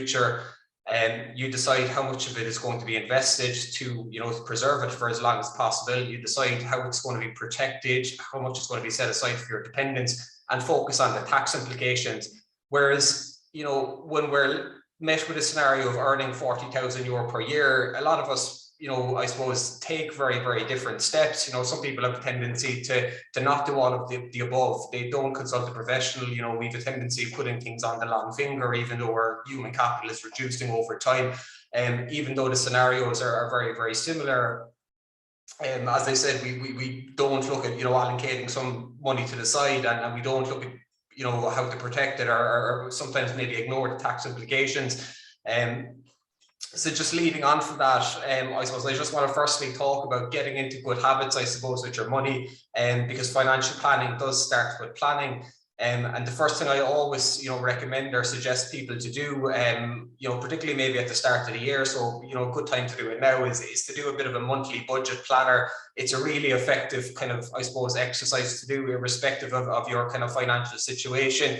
future. You decide how much of it is going to be invested to, you know, preserve it for as long as possible. You decide how it's going to be protected, how much is going to be set aside for your dependents, and focus on the tax implications. Whereas, you know, when we're met with a scenario of earning €40,000 per year, a lot of us, you know, I suppose take very, very different steps. You know, some people have a tendency to not do all of the above. They don't consult a professional. You know, we have a tendency of putting things on the long finger, even though our human capital is reducing over time. Even though the scenarios are very, very similar. As I said, we don't look at, you know, allocating some money to the side, and we don't look at, you know, how to protect it, or sometimes maybe ignore the tax implications. So just leading on from that, I suppose I just want to firstly talk about getting into good habits, I suppose, with your money, because financial planning does start with planning. And the first thing I always, you know, recommend or suggest people to do, you know, particularly maybe at the start of the year, so, you know, a good time to do it now is to do a bit of a monthly budget planner. It's a really effective kind of, I suppose, exercise to do, irrespective of your kind of financial situation.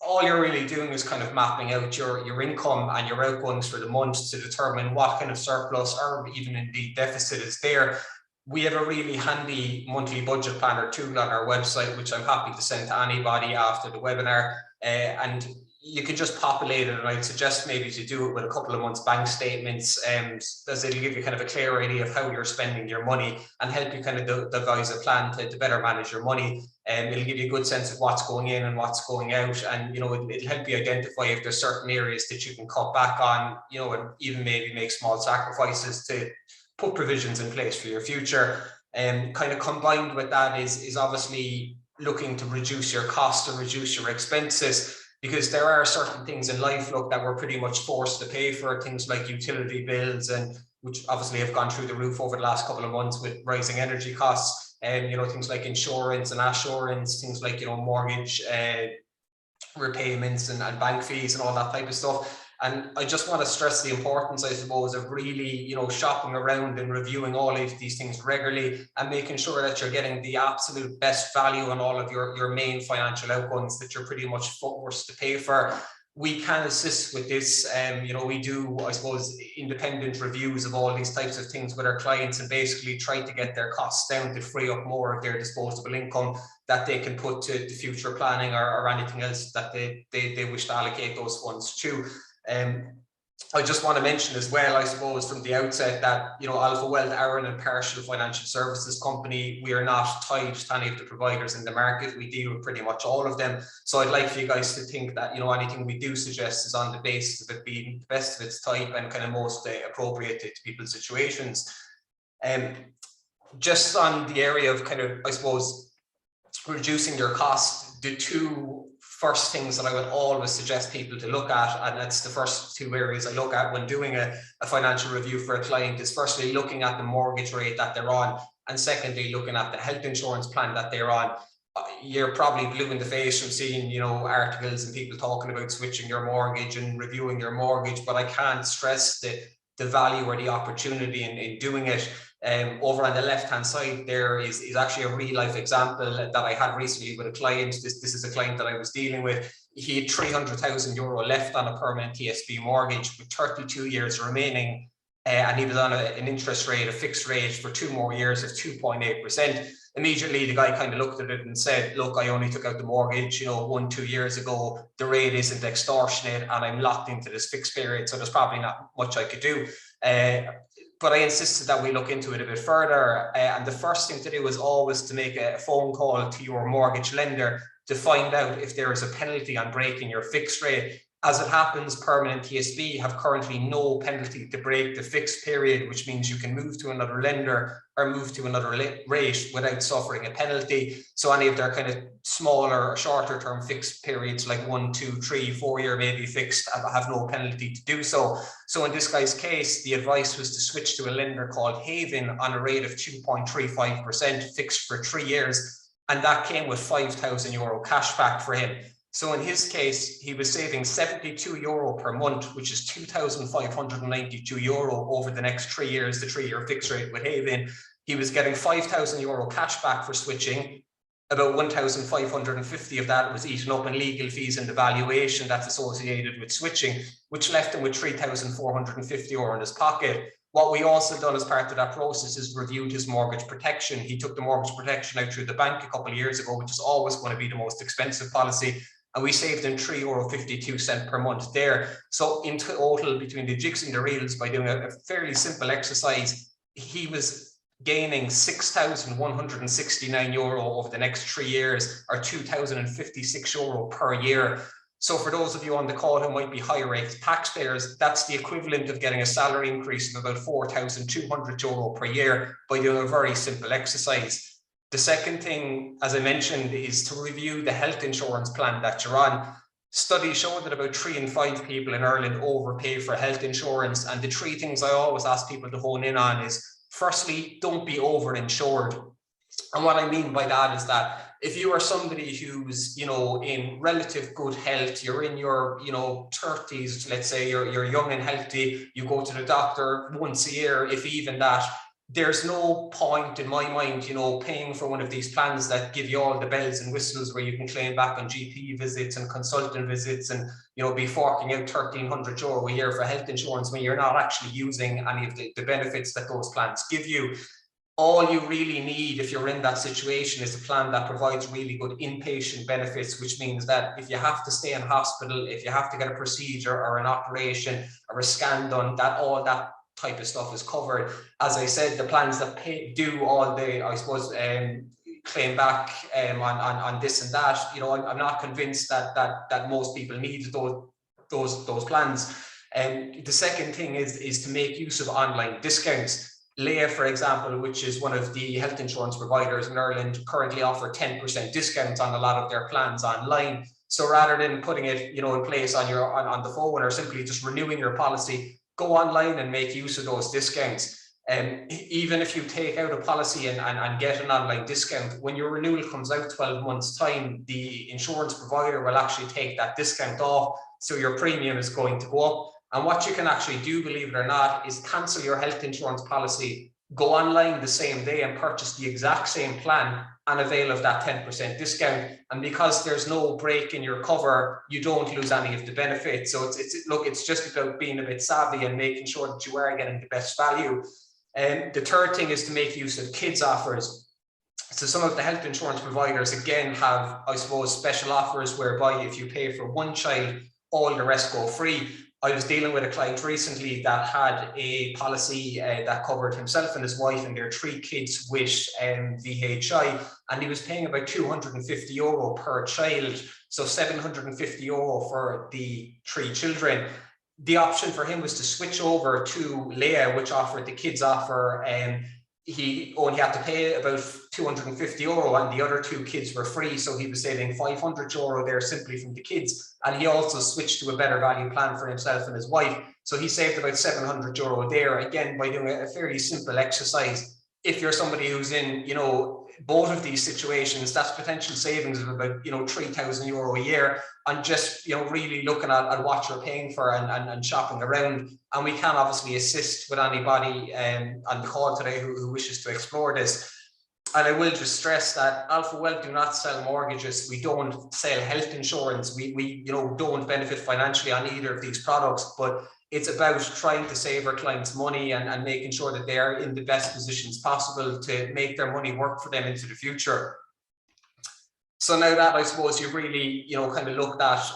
All you're really doing is kind of mapping out your income and your outgoings for the month to determine what kind of surplus or even indeed deficit is there. We have a really handy monthly budget planner tool on our website, which I'm happy to send to anybody after the webinar. And you can just populate it, and I'd suggest maybe to do it with a couple of months bank statements, as it'll give you kind of a clear idea of how you're spending your money and help you kind of devise a plan to better manage your money. It'll give you a good sense of what's going in and what's going out, and, you know, it'll help you identify if there's certain areas that you can cut back on, you know, and even maybe make small sacrifices to put provisions in place for your future. And kind of combined with that is obviously looking to reduce your cost and reduce your expenses, because there are certain things in life, look, that we're pretty much forced to pay for, things like utility bills, and which obviously have gone through the roof over the last couple of months with rising energy costs, and, you know, things like insurance and assurance, things like, you know, mortgage repayments and bank fees and all that type of stuff. And I just want to stress the importance, I suppose, of really, you know, shopping around and reviewing all of these things regularly and making sure that you're getting the absolute best value on all of your main financial outcomes that you're pretty much forced to pay for. We can assist with this. You know, we do, I suppose, independent reviews of all these types of things with our clients, and basically try to get their costs down to free up more of their disposable income that they can put to future planning or anything else that they wish to allocate those funds to. I just want to mention as well, I suppose, from the outset that, you know, Alpha Wealth are an impartial financial services company. We are not tied to any of the providers in the market. We deal with pretty much all of them. So I'd like for you guys to think that, you know, anything we do suggest is on the basis of it being the best of its type and kind of most appropriate to people's situations. Just on the area of kind of, I suppose, reducing your costs, the two first things that I would always suggest people to look at, and that's the first two areas I look at when doing a financial review for a client, is firstly looking at the mortgage rate that they're on, and secondly looking at the health insurance plan that they're on. You're probably blue in the face from seeing, you know, articles and people talking about switching your mortgage and reviewing your mortgage, but I can't stress the value or the opportunity in doing it. Over on the left-hand side there is actually a real-life example that I had recently with a client. This is a client that I was dealing with. He had €300,000 left on a permanent TSB mortgage with 32 years remaining, and he was on an interest rate, a fixed rate for 2 more years of 2.8%. Immediately, the guy kind of looked at it and said, look, I only took out the mortgage, you know, 1-2 years ago. The rate isn't extortionate and I'm locked into this fixed period, so there's probably not much I could do. But I insisted that we look into it a bit further. And the first thing to do is always to make a phone call to your mortgage lender to find out if there is a penalty on breaking your fixed rate. As it happens, permanent TSB have currently no penalty to break the fixed period, which means you can move to another lender or move to another rate without suffering a penalty. So any of their kind of smaller or shorter term fixed periods like 1, 2, 3, 4 year maybe fixed have no penalty to do so. So in this guy's case, the advice was to switch to a lender called Haven on a rate of 2.35% fixed for 3 years. And that came with €5,000 cash back for him. So in his case, he was saving €72 per month, which is €2,592 over the next 3 years, the 3-year fixed rate with Haven. He was getting €5,000 cash back for switching. About 1,550 of that was eaten up in legal fees and the valuation that's associated with switching, which left him with 3,450 euro in his pocket. What we also done as part of that process is reviewed his mortgage protection. He took the mortgage protection out through the bank a couple of years ago, which is always going to be the most expensive policy. And we saved him €3.52 per month there. So in total, between the jigs and the reels, by doing a fairly simple exercise, he was gaining €6,169 over the next 3 years, or €2,056 per year. So for those of you on the call who might be high rate taxpayers, that's the equivalent of getting a salary increase of about €4,200 per year by doing a very simple exercise. The second thing, as I mentioned, is to review the health insurance plan that you're on. Studies show that about 3 in 5 people in Ireland overpay for health insurance. And the 3 things I always ask people to hone in on is, firstly, don't be overinsured. And what I mean by that is that if you are somebody who's, in relative good health, you're in your, 30s, let's say you're young and healthy, you go to the doctor once a year, if even that, there's no point in my mind, paying for one of these plans that give you all the bells and whistles where you can claim back on GP visits and consultant visits and, be forking out €1,300 a year for health insurance when you're not actually using any of the benefits that those plans give you. All you really need if you're in that situation is a plan that provides really good inpatient benefits, which means that if you have to stay in hospital, if you have to get a procedure or an operation or a scan done, that all that type of stuff is covered. As I said, the plans that do all the, I suppose, claim back on this and that, I'm not convinced that most people need those plans. And the second thing is to make use of online discounts. Leah, for example, which is one of the health insurance providers in Ireland, currently offer 10% discounts on a lot of their plans online. So rather than putting it, in place on the phone or simply just renewing your policy, go online and make use of those discounts. Even if you take out a policy and get an online discount, when your renewal comes out 12 months time, the insurance provider will actually take that discount off. So your premium is going to go up. And what you can actually do, believe it or not, is cancel your health insurance policy, go online the same day and purchase the exact same plan and avail of that 10% discount. And because there's no break in your cover, you don't lose any of the benefits. So it's just about being a bit savvy and making sure that you are getting the best value. And the third thing is to make use of kids offers. So some of the health insurance providers, again, have, I suppose, special offers whereby if you pay for one child, all the rest go free. I was dealing with a client recently that had a policy that covered himself and his wife and their 3 kids with VHI, and he was paying about €250 per child, so €750 for the 3 children. The option for him was to switch over to Leah, which offered the kids offer, and he only had to pay about €250 and the other 2 kids were free. So he was saving €500 there simply from the kids. And he also switched to a better value plan for himself and his wife. So he saved about €700 there, again, by doing a fairly simple exercise. If you're somebody who's in, both of these situations, that's potential savings of about, €3,000 a year, and just, really looking at what you're paying for and shopping around. And we can obviously assist with anybody on the call today who wishes to explore this. And I will just stress that Alpha Wealth do not sell mortgages. We don't sell health insurance. We don't benefit financially on either of these products, but it's about trying to save our clients money and making sure that they are in the best positions possible to make their money work for them into the future. So now that, I suppose, you've really, kind of looked at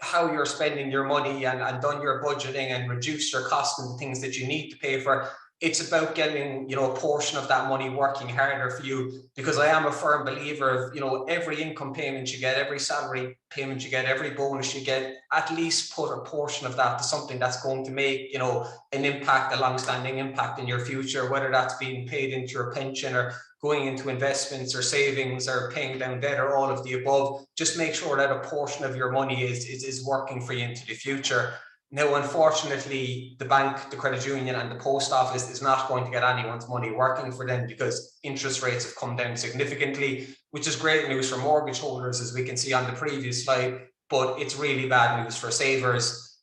how you're spending your money and done your budgeting and reduced your costs and the things that you need to pay for, it's about getting, a portion of that money working harder for you, because I am a firm believer of, every income payment you get, every salary payment you get, every bonus you get, at least put a portion of that to something that's going to make, an impact, a long-standing impact in your future, whether that's being paid into your pension or going into investments or savings or paying down debt or all of the above. Just make sure that a portion of your money is working for you into the future. Now, unfortunately, the bank, the credit union and the post office is not going to get anyone's money working for them, because interest rates have come down significantly, which is great news for mortgage holders, as we can see on the previous slide, but it's really bad news for savers.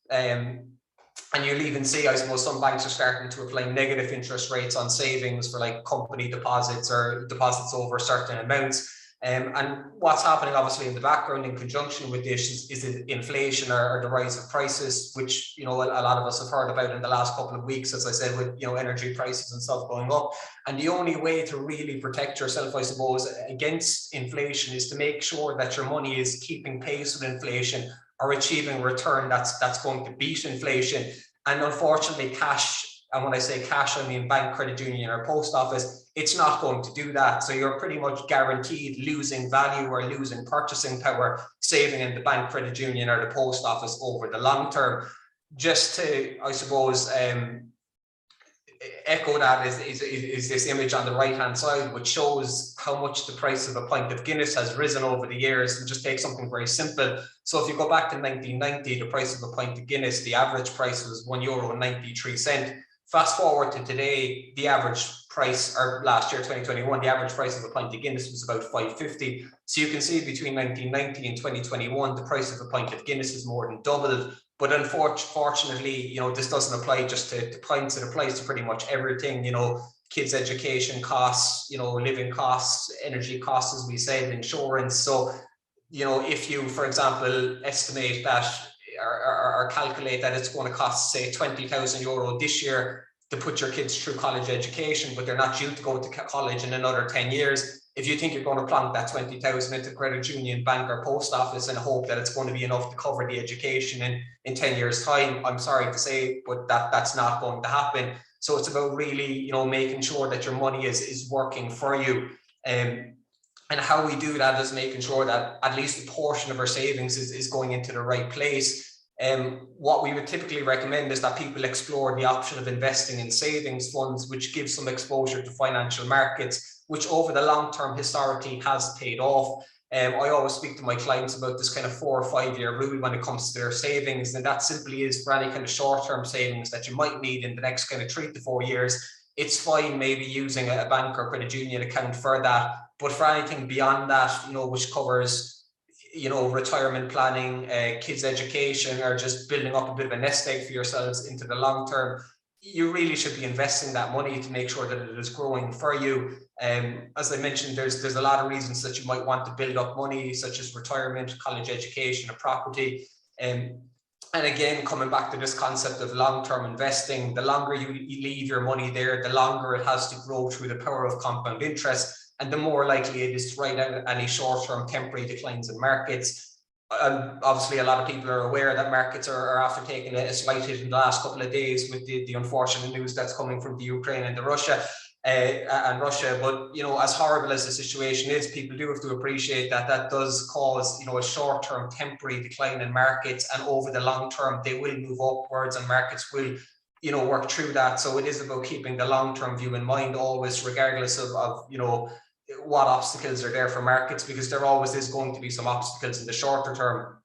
And you'll even see, I suppose, some banks are starting to apply negative interest rates on savings for like company deposits or deposits over certain amounts. And what's happening obviously in the background in conjunction with this is inflation or the rise of prices, which, you know, a lot of us have heard about in the last couple of weeks, as I said, with, you know, energy prices and stuff going up. And the only way to really protect yourself, I suppose, against inflation is to make sure that your money is keeping pace with inflation or achieving a return that's going to beat inflation. And unfortunately, cash, and when I say cash, I mean bank, credit union, or post office, it's not going to do that. So you're pretty much guaranteed losing value or losing purchasing power saving in the bank, credit union, or the post office over the long term. Just to, I suppose, echo that is this image on the right hand side, which shows how much the price of a pint of Guinness has risen over the years. And just take something very simple. So if you go back to 1990, the price of a pint of Guinness, the average price was €1.93. Fast forward to today, the average price, or last year, 2021, the average price of a pint of Guinness was about $5.50. So you can see between 1990 and 2021, the price of a pint of Guinness has more than doubled. But unfortunately, you know, this doesn't apply just to pints, it applies to pretty much everything, you know, kids' education costs, you know, living costs, energy costs, as we said, insurance. So, you know, if you, for example, estimate that or calculate that it's going to cost, say, €20,000 this year to put your kids through college education, but they're not due to go to college in another 10 years. If you think you're going to plunk that 20,000 into credit union, bank, or post office and hope that it's going to be enough to cover the education in 10 years time, I'm sorry to say, but that's not going to happen. So it's about really, you know, making sure that your money is working for you. And how we do that is making sure that at least a portion of our savings is going into the right place. What we would typically recommend is that people explore the option of investing in savings funds, which gives some exposure to financial markets, which over the long term historically has paid off. I always speak to my clients about this kind of 4 or 5 year rule when it comes to their savings, and that simply is for any kind of short-term savings that you might need in the next kind of 3 to 4 years. It's fine maybe using a bank or credit union account for that, but for anything beyond that, you know, which covers, you know, retirement planning, kids' education, or just building up a bit of a nest egg for yourselves into the long term, you really should be investing that money to make sure that it is growing for you. As I mentioned, there's a lot of reasons that you might want to build up money, such as retirement, college education, or property. And again, coming back to this concept of long-term investing, the longer you leave your money there, the longer it has to grow through the power of compound interest, and the more likely it is to ride out any short-term temporary declines in markets. Obviously, a lot of people are aware that markets are after taking a slight hit in the last couple of days with the unfortunate news that's coming from the Ukraine and Russia. But, you know, as horrible as the situation is, people do have to appreciate that that does cause, you know, a short-term temporary decline in markets, and over the long term they will move upwards and markets will, you know, work through that. So it is about keeping the long-term view in mind always, regardless of you know, what obstacles are there for markets, because there always is going to be some obstacles in the shorter term.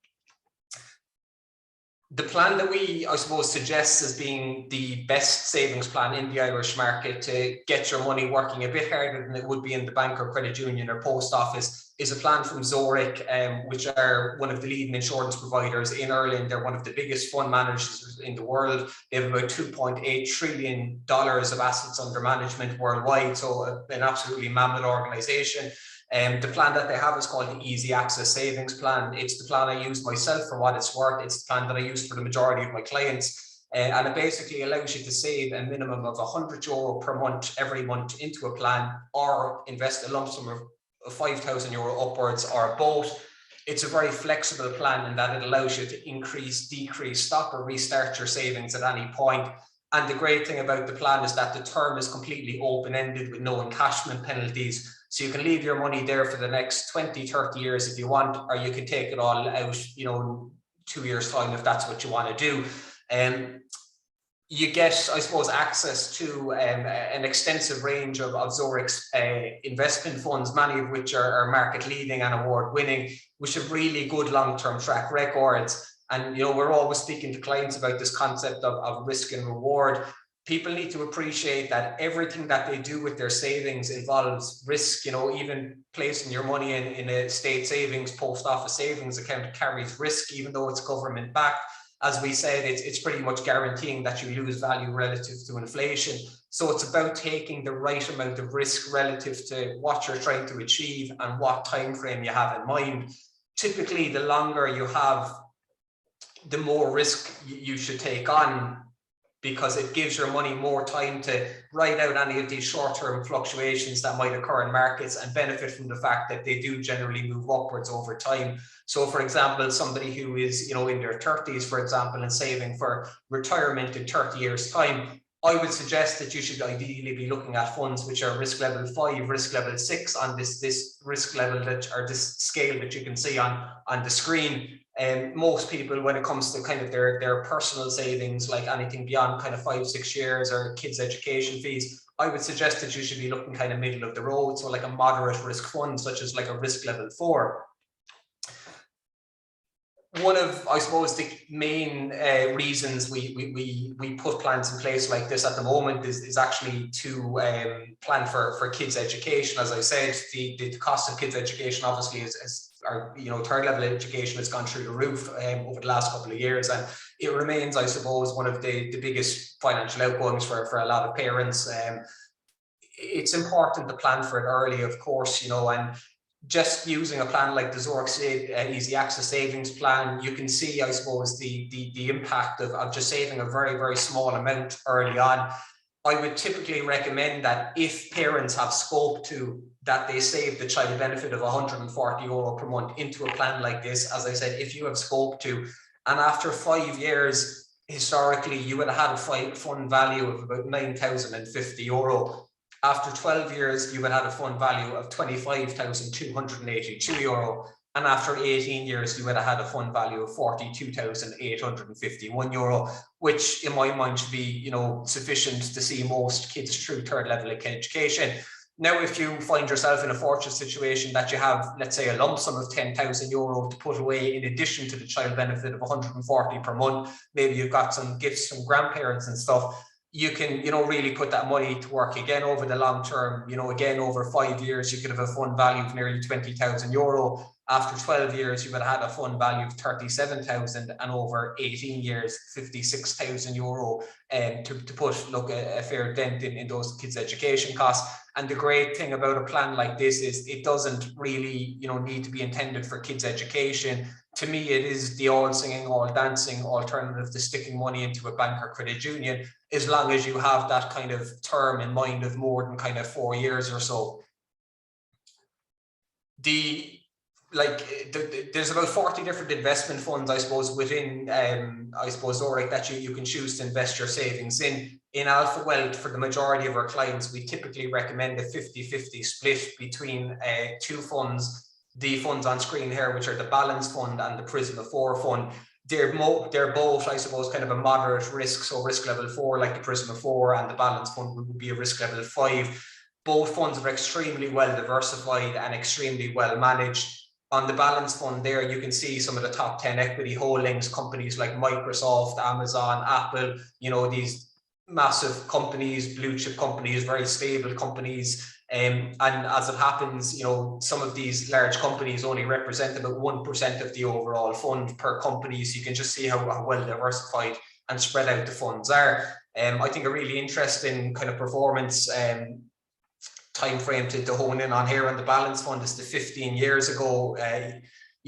The plan that we, I suppose, suggest as being the best savings plan in the Irish market to get your money working a bit harder than it would be in the bank or credit union or post office is a plan from Zurich, which are one of the leading insurance providers in Ireland. They're one of the biggest fund managers in the world. They have about $2.8 trillion of assets under management worldwide, so an absolutely mammoth organization. The plan that they have is called the Easy Access Savings Plan. It's the plan I use myself for what it's worth. It's the plan that I use for the majority of my clients. And it basically allows you to save a minimum of €100 per month every month into a plan, or invest a lump sum of €5,000 upwards, or both. It's a very flexible plan in that it allows you to increase, decrease, stop, or restart your savings at any point. And the great thing about the plan is that the term is completely open-ended with no encashment penalties. So you can leave your money there for the next 20, 30 years if you want, or you can take it all out, you know, 2 years' time if that's what you want to do. You get, I suppose, access to an extensive range of Zurich's investment funds, many of which are market leading and award winning, which have really good long-term track records. And, you know, we're always speaking to clients about this concept of risk and reward. People need to appreciate that everything that they do with their savings involves risk. You know, even placing your money in a state savings, post office savings account carries risk, even though it's government backed. as we said, it's pretty much guaranteeing that you lose value relative to inflation. So it's about taking the right amount of risk relative to what you're trying to achieve and what time frame you have in mind. Typically, the longer you have, the more risk you should take on, because it gives your money more time to ride out any of these short-term fluctuations that might occur in markets and benefit from the fact that they do generally move upwards over time. So for example, somebody who is, in their 30s, for example, and saving for retirement in 30 years time, I would suggest that you should ideally be looking at funds which are risk level 5, risk level 6 on this risk level or this scale that you can see on the screen. Most people, when it comes to kind of their personal savings, like anything beyond kind of 5-6 years or kids' education fees, I would suggest that you should be looking kind of middle of the road. So like a moderate risk fund, such as like a risk level 4. One of, I suppose, the main reasons we put plans in place like this at the moment is actually to plan for kids' education. As I said, the cost of kids' education obviously our third level education has gone through the roof over the last couple of years, and it remains, I suppose, one of the biggest financial outgoings for a lot of parents. It's important to plan for it early, of course, and just using a plan like the Zurich Easy Access Savings Plan, you can see, I suppose, the impact of just saving a very, very small amount early on. I would typically recommend that if parents have scope to, that they save the child benefit of €140 per month into a plan like this. As I said, if you have scope to, and after 5 years, historically, you would have had a fund value of about €9,050. After 12 years, you would have a fund value of €25,282. And after 18 years, you would have had a fund value of €42,851, which in my mind should be, sufficient to see most kids through third level education. Now, if you find yourself in a fortunate situation that you have, let's say, a lump sum of €10,000 to put away in addition to the child benefit of 140 per month, maybe you've got some gifts from grandparents and stuff, you can, really put that money to work again over the long term. Again, over 5 years, you could have a fund value of nearly €20,000. After 12 years, you would have had a fund value of 37,000, and over 18 years, €56,000 to put a fair dent in those kids' education costs. And the great thing about a plan like this is it doesn't really, need to be intended for kids' education. To me, it is the all singing, all dancing alternative to sticking money into a bank or credit union, as long as you have that kind of term in mind of more than kind of 4 years or so. There's about 40 different investment funds, I suppose, within, Zurich, that you can choose to invest your savings in. In Alpha Wealth, for the majority of our clients, we typically recommend a 50-50 split between two funds. The funds on screen here, which are the Balance Fund and the Prisma 4 Fund. They're both, I suppose, kind of a moderate risk. So risk level 4, like the Prisma 4, and the Balance Fund would be a risk level 5. Both funds are extremely well diversified and extremely well managed. On the Balance Fund there, you can see some of the top 10 equity holdings, companies like Microsoft, Amazon, Apple, these massive companies, blue chip companies, very stable companies. And as it happens, some of these large companies only represent about 1% of the overall fund per company. So you can just see how well diversified and spread out the funds are. I think a really interesting kind of performance time frame to hone in on here on the Balance Fund is the 15 years ago. A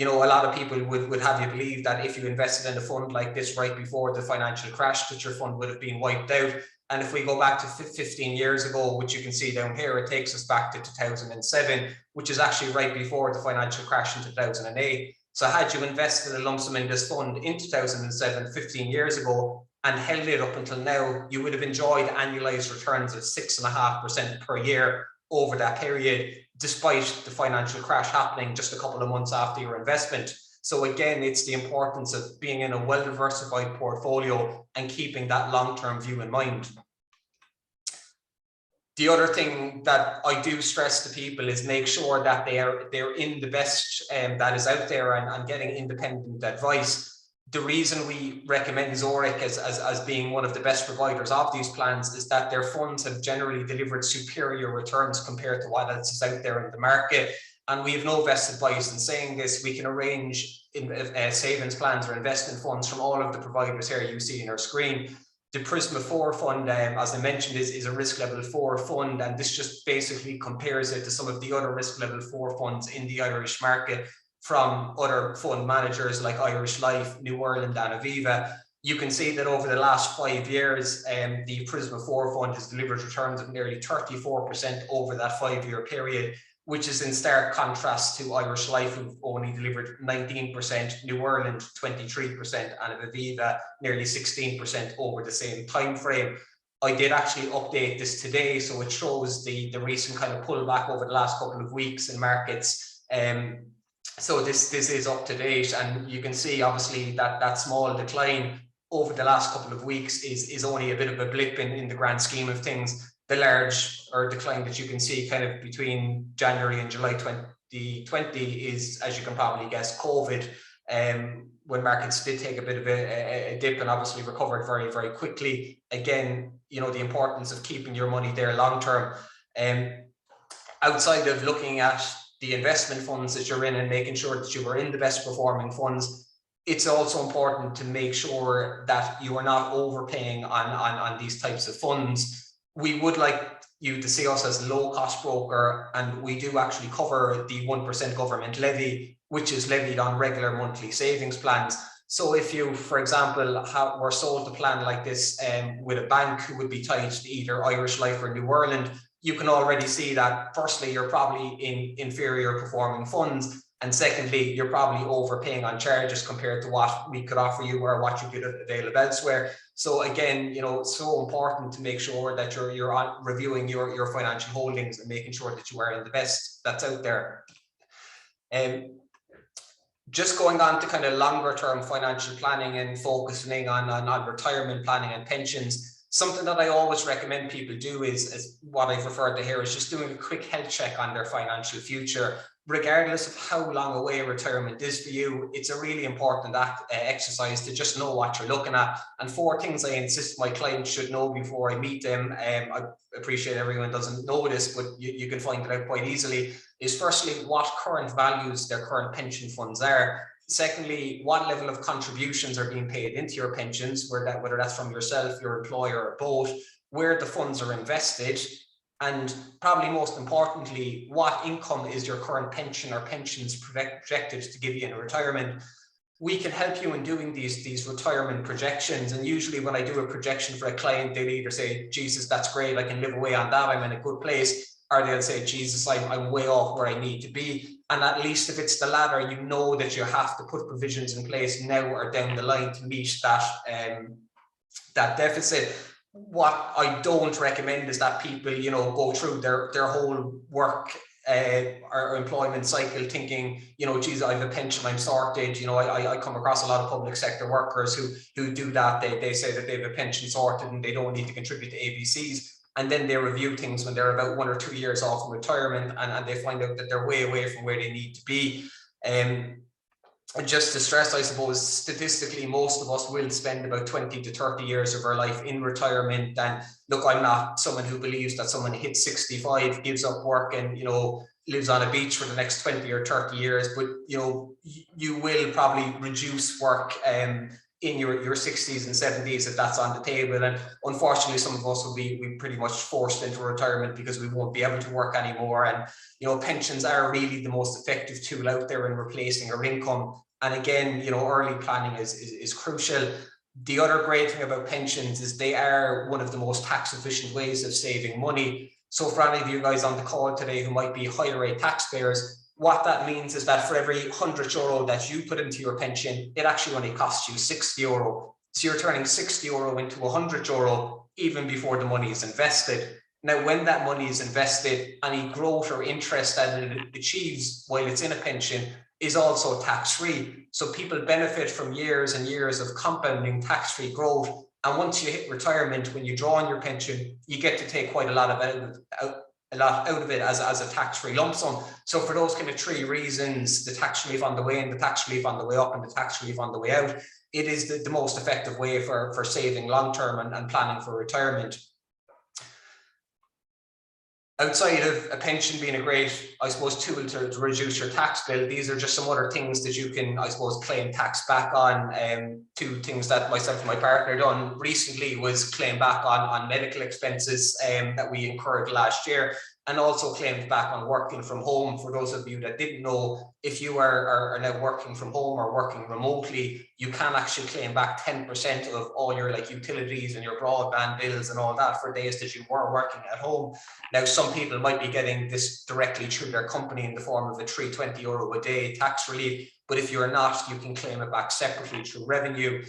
lot of people would have you believe that if you invested in a fund like this right before the financial crash, that your fund would have been wiped out. And if we go back to 15 years ago, which you can see down here, it takes us back to 2007, which is actually right before the financial crash in 2008. So had you invested a lump sum in this fund in 2007, 15 years ago, and held it up until now, you would have enjoyed annualized returns of 6.5% per year over that period, despite the financial crash happening just a couple of months after your investment. So again, it's the importance of being in a well-diversified portfolio and keeping that long-term view in mind. The other thing that I do stress to people is make sure that they're in the best that is out there and getting independent advice. The reason we recommend Zurich as being one of the best providers of these plans is that their funds have generally delivered superior returns compared to what else is out there in the market. And we have no vested bias in saying this. We can arrange savings plans or investment funds from all of the providers here you see on our screen. The Prisma 4 fund, as I mentioned, is a risk level 4 fund, and this just basically compares it to some of the other risk level 4 funds in the Irish market from other fund managers like Irish Life, New Ireland and Aviva. You can see that over the last 5 years, the Prisma 4 fund has delivered returns of nearly 34% over that 5-year period, which is in stark contrast to Irish Life, who've only delivered 19%, New Ireland 23%, and Aviva nearly 16% over the same time frame. I did actually update this today, so it shows the recent kind of pullback over the last couple of weeks in markets. So this is up to date, and you can see obviously that small decline over the last couple of weeks is only a bit of a blip in the grand scheme of things. The large decline that you can see kind of between January and July 2020 is, as you can probably guess, COVID, when markets did take a bit of a dip and obviously recovered very, very quickly. Again, you know, the importance of keeping your money there long term. Outside of looking at the investment funds that you're in and making sure that you are in the best performing funds, it's also important to make sure that you are not overpaying on these types of funds. We would like you to see us as a low cost broker, and we do actually cover the 1% government levy, which is levied on regular monthly savings plans. So if you, for example, were sold a plan like this with a bank who would be tied to either Irish Life or New Ireland, you can already see that firstly, you're probably in inferior performing funds, and secondly, you're probably overpaying on charges compared to what we could offer you or what you could avail of elsewhere. So again, you know, it's so important to make sure that you're reviewing your financial holdings and making sure that you are in the best that's out there. Just going on to kind of longer term financial planning and focusing on retirement planning and pensions, something that I always recommend people do is what I've referred to here is just doing a quick health check on their financial future. Regardless of how long away retirement is for you, it's a really important exercise to just know what you're looking at. And 4 things I insist my clients should know before I meet them, I appreciate everyone doesn't know this, but you can find it out quite easily, is firstly, what current values their current pension funds are. Secondly, what level of contributions are being paid into your pensions, whether that's from yourself, your employer, or both, where the funds are invested, and probably most importantly, what income is your current pension or pensions projected to give you in retirement. We can help you in doing these retirement projections, and usually when I do a projection for a client, they'll either say, Jesus, that's great, I can live away on that, I'm in a good place, or they'll say, Jesus, I'm way off where I need to be. And at least if it's the latter, you know that you have to put provisions in place now or down the line to meet that deficit. What I don't recommend is that people, you know, go through their whole work or employment cycle thinking, you know, geez, I have a pension, I'm sorted. You know, I come across a lot of public sector workers who do that. They say that they have a pension sorted and they don't need to contribute to ABCs. And then they review things when they're about 1 or 2 years off from retirement, and they find out that they're way away from where they need to be. Just to stress, I suppose, statistically, most of us will spend about 20 to 30 years of our life in retirement. And look, I'm not someone who believes that someone hits 65, gives up work and, you know, lives on a beach for the next 20 or 30 years. But, you know, you will probably reduce work in your 60s and 70s if that's on the table. And unfortunately, some of us will be pretty much forced into retirement because we won't be able to work anymore. And, you know, pensions are really the most effective tool out there in replacing our income. And again, you know, early planning is crucial. The other great thing about pensions is they are one of the most tax efficient ways of saving money. So for any of you guys on the call today who might be higher rate taxpayers, what that means is that for every €100 that you put into your pension, it actually only costs you €60. So you're turning €60 into €100 even before the money is invested. Now, when that money is invested, any growth or interest that it achieves while it's in a pension is also tax-free. So people benefit from years and years of compounding tax-free growth. And once you hit retirement, when you draw on your pension, you get to take quite a lot out of it as a tax-free lump sum. So for those kind of 3 reasons, the tax relief on the way in, the tax relief on the way up, and the tax relief on the way out, it is the most effective way for saving long-term and planning for retirement. Outside of a pension being a great, I suppose, tool to reduce your tax bill, these are just some other things that you can, I suppose, claim tax back on. Two things that myself and my partner done recently was claim back on medical expenses that we incurred last year, and also claimed back on working from home. For those of you that didn't know, if you are now working from home or working remotely, you can actually claim back 10% of all your like utilities and your broadband bills and all that for days that you were working at home. Now, some people might be getting this directly through their company in the form of a €320 a day tax relief, but if you're not, you can claim it back separately through revenue.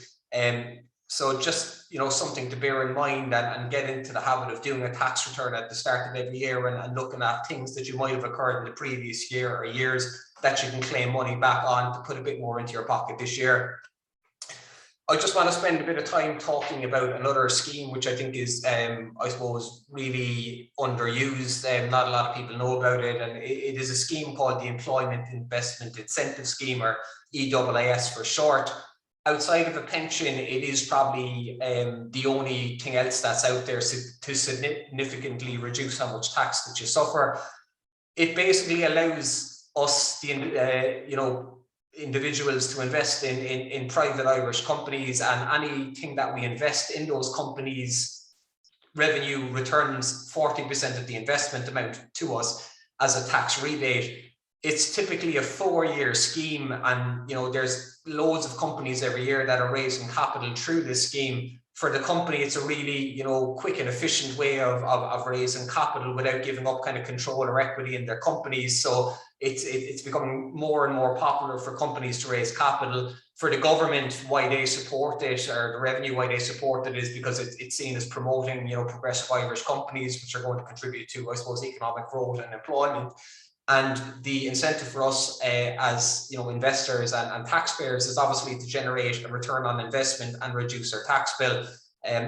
So just, something to bear in mind, and get into the habit of doing a tax return at the start of every year, and looking at things that you might have occurred in the previous year or years that you can claim money back on to put a bit more into your pocket this year. I just want to spend a bit of time talking about another scheme which I think is, I suppose, really underused. Not a lot of people know about it, and it is a scheme called the Employment Investment Incentive Scheme, or EIIS for short. Outside of a pension, it is probably the only thing else that's out there to significantly reduce how much tax that you suffer. It basically allows us, individuals, to invest in private Irish companies, and anything that we invest in those companies, revenue returns 40% of the investment amount to us as a tax rebate. It's typically a 4-year scheme, and there's loads of companies every year that are raising capital through this scheme. For the company, it's a really quick and efficient way of raising capital without giving up kind of control or equity in their companies. So it's becoming more and more popular for companies to raise capital. For the government, why they support it, or the revenue why they support it, is because it's seen as promoting progressive Irish companies, which are going to contribute to, I suppose, economic growth and employment. And the incentive for us as investors and taxpayers is obviously to generate a return on investment and reduce our tax bill.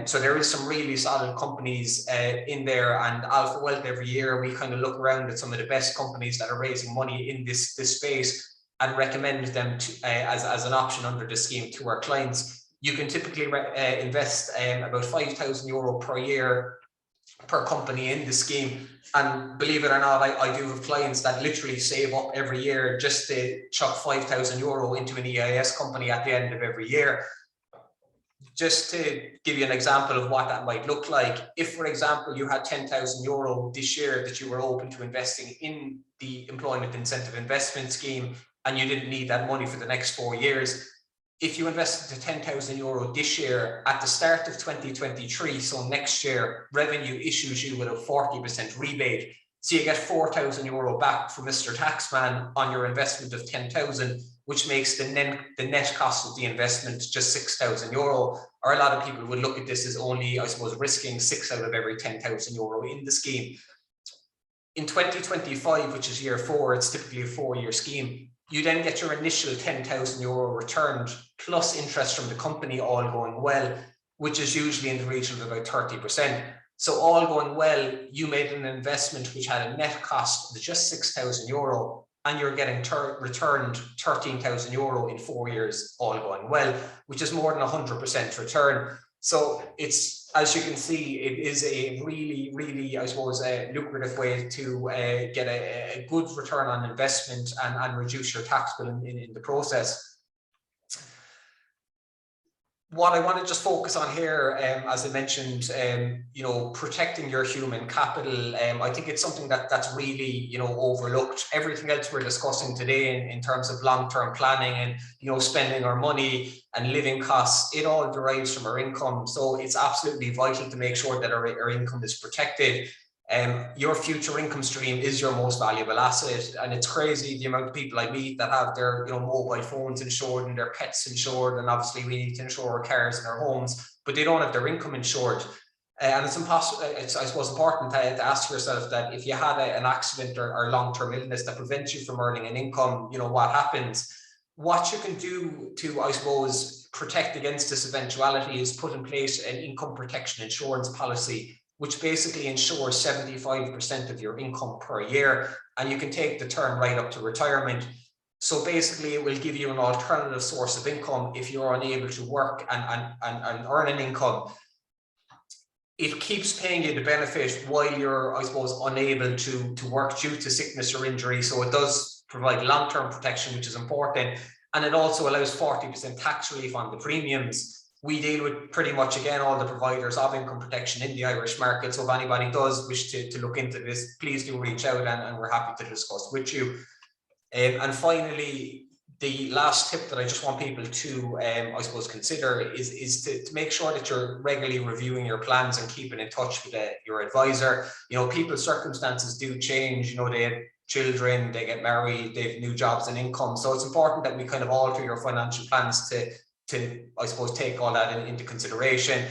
So there is some really solid companies in there, and Alpha Wealth, every year we kind of look around at some of the best companies that are raising money in this space and recommend them as an option under the scheme to our clients. You can typically invest about €5,000 per year per company in the scheme. And believe it or not, I do have clients that literally save up every year just to chuck €5,000 into an EIS company at the end of every year. Just to give you an example of what that might look like, if, for example, you had €10,000 this year that you were open to investing in the Employment Incentive Investment Scheme, and you didn't need that money for the next 4 years, if you invested €10,000 this year, at the start of 2023, so next year, revenue issues you with a 40% rebate. So you get €4,000 back from Mr. Taxman on your investment of 10,000, which makes the net cost of the investment just €6,000. Or a lot of people would look at this as only, I suppose, risking 6 out of every €10,000 in the scheme. In 2025, which is year 4, it's typically a 4-year scheme. You then get your initial €10,000 returned, plus interest from the company, all going well, which is usually in the region of about 30%. So all going well, you made an investment which had a net cost of just €6,000, and you're getting returned €13,000 in 4 years, all going well, which is more than 100% return. So it's, as you can see, it is a really, really, I suppose, a lucrative way to get a good return on investment and reduce your tax bill in the process. What I want to just focus on here, as I mentioned, protecting your human capital. I think it's something that's really, overlooked. Everything else we're discussing today in terms of long-term planning and, spending our money and living costs, it all derives from our income. So it's absolutely vital to make sure that our income is protected. Your future income stream is your most valuable asset, and it's crazy the amount of people I meet that have their mobile phones insured and their pets insured, and obviously we need to insure our cars and our homes, but they don't have their income insured. And it's impossible. It's, I suppose, important to ask yourself that if you had an accident or long-term illness that prevents you from earning an income, what happens? What you can do to, I suppose, protect against this eventuality is put in place an income protection insurance policy, which basically ensures 75% of your income per year, and you can take the term right up to retirement. So basically, it will give you an alternative source of income if you're unable to work and earn an income. it keeps paying you the benefit while you're, I suppose, unable to work due to sickness or injury. So it does provide long-term protection, which is important. And it also allows 40% tax relief on the premiums. We deal with pretty much, again, all the providers of income protection in the Irish market. So if anybody does wish to look into this, please do reach out, and we're happy to discuss with you. And finally, the last tip that I just want people to, I suppose, consider is to make sure that you're regularly reviewing your plans and keeping in touch with your advisor. People's circumstances do change. They have children, they get married, they have new jobs and income. So it's important that we kind of alter your financial plans to I suppose, take all that into consideration.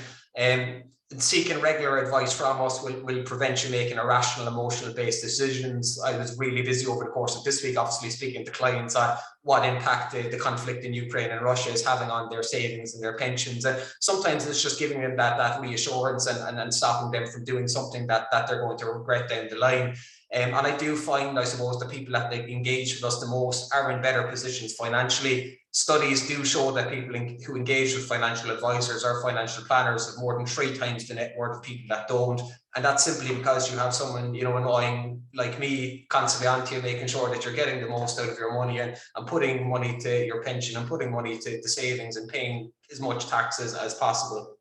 Seeking regular advice from us will prevent you making irrational, emotional-based decisions. I was really busy over the course of this week, obviously, speaking to clients on what impact the conflict in Ukraine and Russia is having on their savings and their pensions. And sometimes it's just giving them that reassurance and stopping them from doing something that they're going to regret down the line. And I do find, I suppose, the people that they engage with us the most are in better positions financially. Studies do show that people who engage with financial advisors or financial planners have more than 3 times the net worth of people that don't. And that's simply because you have someone, annoying like me, constantly on to you, making sure that you're getting the most out of your money and putting money to your pension and putting money to the savings and paying as much taxes as possible.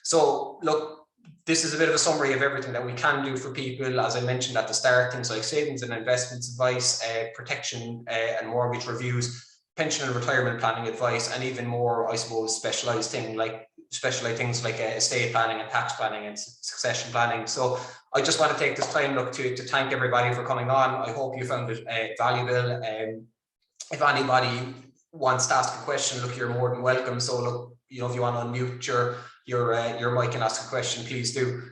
So look, this is a bit of a summary of everything that we can do for people. As I mentioned at the start, things like savings and investments advice, protection and mortgage reviews, pension and retirement planning advice, and even more, I suppose, specialized things like estate planning and tax planning and succession planning. So I just want to take this time, to thank everybody for coming on. I hope you found it valuable. If anybody wants to ask a question, you're more than welcome. So if you want to unmute your mic and ask a question, please do.